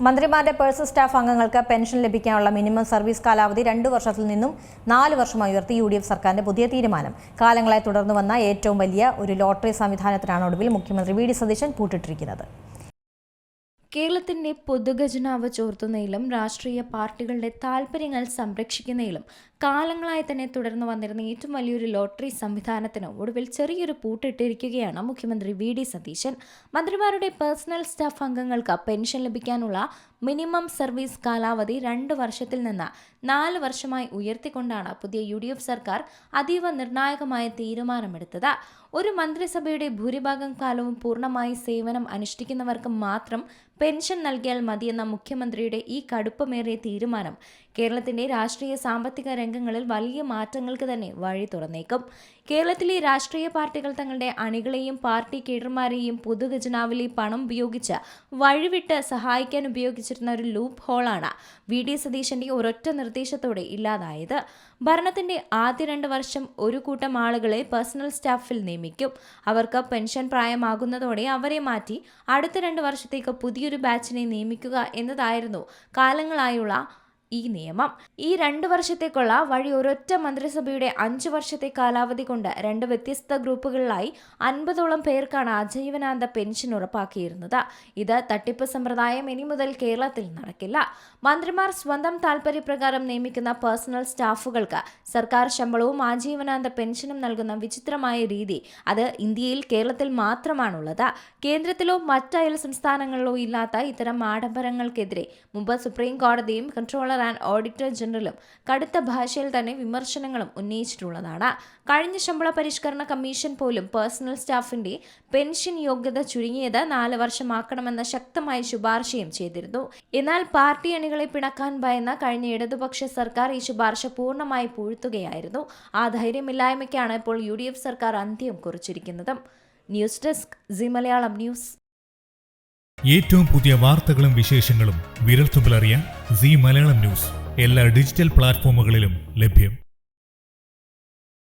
മന്ത്രിമാരുടെ personal staff അംഗങ്ങൾക്ക് pension ലഭിക്കാനുള്ള മിനിമം സർവീസ് കാലാവധി 2 വർഷത്തിൽ നിന്നും 4 വർഷമായി ഉയർത്തി UDF സർക്കാരിന്റെ പുതിയ തീരുമാനം. കാലങ്ങളായി തുടർന്നു വന്ന ഏറ്റവും വലിയ ഒരു ലോട്ടറി സംവിധാനത്തിനാണ് ഒടുവിൽ മുഖ്യമന്ത്രി വി.ഡി. സതീശൻ പൂട്ടിട്ടിരിക്കുന്നത്. കേരളത്തിന്റെ പൊതുഖജനാവ് ചോർത്തുന്നതിലും രാഷ്ട്രീയ പാർട്ടികളുടെ താൽപര്യങ്ങൾ സംരക്ഷിക്കുന്നതിലും കാലങ്ങളായി തന്നെ തുടർന്നു വന്നിരുന്ന ഏറ്റവും വലിയൊരു ലോട്ടറി സംവിധാനത്തിന് ഒടുവിൽ ചെറിയൊരു പൂട്ടിട്ടിരിക്കുകയാണ് മുഖ്യമന്ത്രി വി.ഡി. സതീശൻ. മന്ത്രിമാരുടെ പേഴ്സണൽ സ്റ്റാഫ് അംഗങ്ങൾക്ക് പെൻഷൻ ലഭിക്കാനുള്ള മിനിമം സർവീസ് കാലാവധി 2 വർഷത്തിൽ നിന്ന് 4 വർഷമായി ഉയർത്തിക്കൊണ്ടാണ് പുതിയ UDF സർക്കാർ അതീവ നിർണായകമായ തീരുമാനമെടുത്തത്. ഒരു മന്ത്രിസഭയുടെ ഭൂരിഭാഗം കാലവും പൂർണ്ണമായി സേവനം അനുഷ്ഠിക്കുന്നവർക്ക് മാത്രം പെൻഷൻ നൽകിയാൽ മതിയെന്ന മുഖ്യമന്ത്രിയുടെ ഈ കടുപ്പമേറിയ തീരുമാനം കേരളത്തിന്റെ രാഷ്ട്രീയ സാമ്പത്തിക രംഗങ്ങളിൽ വലിയ മാറ്റങ്ങൾക്ക് തന്നെ വഴി തുറന്നേക്കും. കേരളത്തിലെ രാഷ്ട്രീയ പാർട്ടികൾ തങ്ങളുടെ അണികളെയും പാർട്ടി കേഡർമാരെയും പൊതുഖജനാവിലെ പണം ഉപയോഗിച്ച് വഴിവിട്ട് സഹായിക്കാൻ ഉപയോഗിച്ചിരുന്ന ഒരു ലൂപ്പ് ഹോളാണ് വി.ഡി. സതീശന്റെ ഒരൊറ്റ നിർദ്ദേശത്തോടെ ഇല്ലാതായത്. ഭരണത്തിന്റെ ആദ്യ 2 വർഷം ഒരു കൂട്ടം ആളുകളെ പേഴ്സണൽ സ്റ്റാഫിൽ നിയമിക്കും. അവർക്ക് പെൻഷൻ പ്രായമാകുന്നതോടെ അവരെ മാറ്റി അടുത്ത 2 വർഷത്തേക്ക് പുതിയൊരു ബാച്ചിനെ നിയമിക്കുക എന്നതായിരുന്നു കാലങ്ങളായുള്ള ഈ നിയമം. ഈ 2 വർഷത്തേക്കുള്ള വഴി ഒരൊറ്റ മന്ത്രിസഭയുടെ 5 വർഷത്തെ കാലാവധി കൊണ്ട് 2 വ്യത്യസ്ത ഗ്രൂപ്പുകളിലായി 50ഓളം പേർക്കാണ് ആജീവനാന്ത പെൻഷൻ ഉറപ്പാക്കിയിരുന്നത്. ഇത് തട്ടിപ്പ് സമ്പ്രദായം ഇനി മുതൽ കേരളത്തിൽ നടക്കില്ല. മന്ത്രിമാർ സ്വന്തം താൽപര്യപ്രകാരം നിയമിക്കുന്ന പേഴ്സണൽ സ്റ്റാഫുകൾക്ക് സർക്കാർ ശമ്പളവും ആജീവനാന്ത പെൻഷനും നൽകുന്ന വിചിത്രമായ രീതി അത് ഇന്ത്യയിൽ കേരളത്തിൽ മാത്രമാണുള്ളത്. കേന്ദ്രത്തിലോ മറ്റയൽ സംസ്ഥാനങ്ങളിലോ ഇല്ലാത്ത ഇത്തരം ആഡംബരങ്ങൾക്കെതിരെ മുമ്പ് സുപ്രീം കോടതിയും കൺട്രോളർ ആൻഡ് ഓഡിറ്റർ ജനറലും കടുത്ത ഭാഷയിൽ തന്നെ വിമർശനങ്ങളും ഉന്നയിച്ചിട്ടുള്ളതാണ്. കഴിഞ്ഞ ശമ്പള പരിഷ്കരണ കമ്മീഷൻ പോലും പേഴ്സണൽ സ്റ്റാഫിന്റെ പെൻഷൻ യോഗ്യത ചുരുങ്ങിയത് 4 വർഷമാക്കണമെന്ന ശക്തമായ ശുപാർശയും ചെയ്തിരുന്നു. എന്നാൽ പാർട്ടി അണികളെ പിണക്കാൻ ഭയന്ന കഴിഞ്ഞ ഇടതുപക്ഷ സർക്കാർ ഈ ശുപാർശ പൂർണ്ണമായി പൂഴ്ത്തുകയായിരുന്നു. ആ ധൈര്യമില്ലായ്മയ്ക്കാണ് ഇപ്പോൾ UDF സർക്കാർ അന്ത്യം കുറിച്ചിരിക്കുന്നത്. News desk C Malayalam news. ഏറ്റവും പുതിയ വാർത്തകളും വിശേഷങ്ങളും വിരൽത്തുമ്പിലറിയാൻ സി മലയാളം ന്യൂസ് എല്ലാ ഡിജിറ്റൽ പ്ലാറ്റ്ഫോമുകളിലും ലഭ്യം.